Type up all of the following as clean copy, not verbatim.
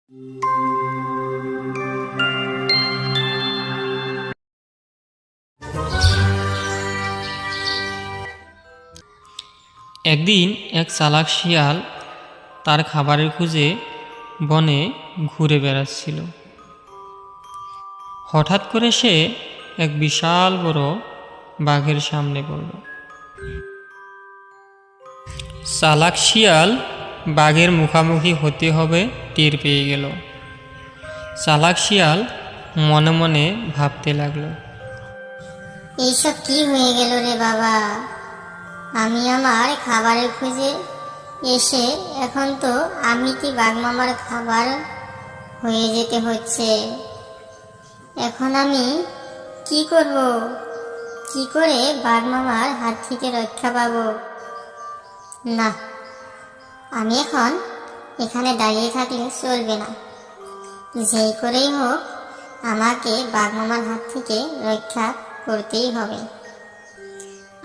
একদিন এক চালাক শিয়াল তার খাবারের খোঁজে বনে ঘুরে বেড়াচ্ছিল। হঠাৎ করে সে এক বিশাল বড় বাঘের সামনে পড়ল। চালাক শিয়াল বাঘের মুখোমুখি হতে হবে টের পেয়ে গেল। চালাক শিয়াল মনে মনে ভাবতে লাগলো, এইসব কি হয়ে গেল রে বাবা, আমি আমার খাবারের খোঁজে এসে এখন তো আমি কি বাঘ মামার খাবার হয়ে যেতে হচ্ছে। এখন আমি কি করব, কি করে বাঘ মামার হাত থেকে রক্ষা পাবো? না, আমি এখন এখানে দাঁড়িয়ে থাকলে চলবে না, যেই করেই হোক আমাকে বাঘ মামার হাত থেকে রক্ষা করতেই হবে।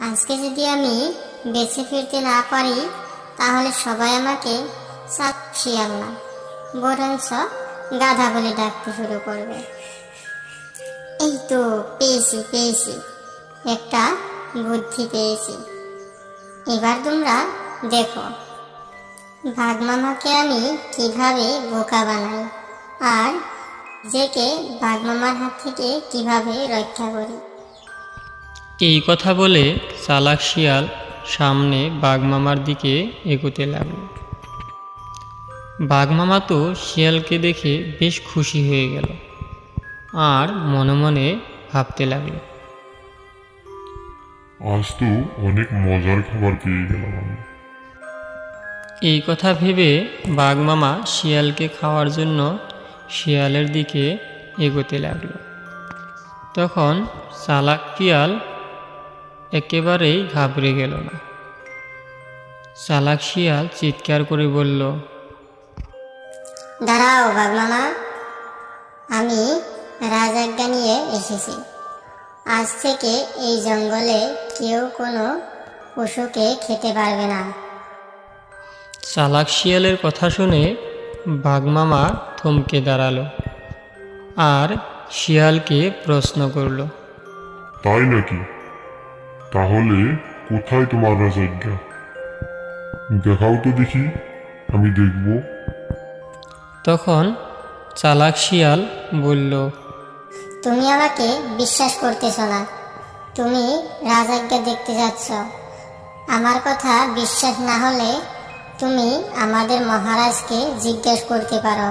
আজকে যদি আমি বেঁচে ফিরতে না পারি তাহলে সবাই আমাকে চালাক শিয়াল না বরঞ্চ গাধা বলে ডাকতে শুরু করবে। এই তো পেয়েছি, একটা বুদ্ধি পেয়েছি। এবার তোমরা দেখো বাঘ মামাকে আমি কিভাবে বোকা বানাই আর নিজেকে বাঘ মামার হাত থেকে কিভাবে রক্ষা করি। এই কথা বলে চালাক শিয়াল সামনে বাঘ মামার দিকে এগোতে লাগল। বাঘ মামা তো শিয়ালকে দেখে বেশ খুশি হয়ে গেল আর মনে মনে ভাবতে লাগলো, আজ তো অনেক মজার খাবার পেয়ে গেলাম আমি। এই কথা ভেবে বাঘ মামা শিয়ালকে খাওয়ার জন্য শিয়ালের দিকে এগোতে লাগলো। তখন চালাক শিয়াল একেবারেই ঘাবড়ে গেল না। চালাক শিয়াল চিৎকার করে বলল, দাঁড়াও বাঘ মামা, আমি রাজআজ্ঞা নিয়ে এসেছি। আজ থেকে এই জঙ্গলে কেউ কোনো পশুকে খেতে পারবে না। চালাক শিয়ালের কথা শুনে বাঘ মামা থমকে দাঁড়ালো আর শিয়ালকে প্রশ্ন করল, তাই নাকি? তাহলে কোথায় তোমার রাজআজ্ঞা? দেখাও তো দেখি, আমি দেখব। তখন চালাক শিয়াল বলল, তুমি আমাকে বিশ্বাস করতেছ না, তুমি রাজআজ্ঞা দেখতে যাচ্ছ। আমার কথা বিশ্বাস না হলে তুমি আমাদের মহারাজকে জিজ্ঞেস করতে পারো।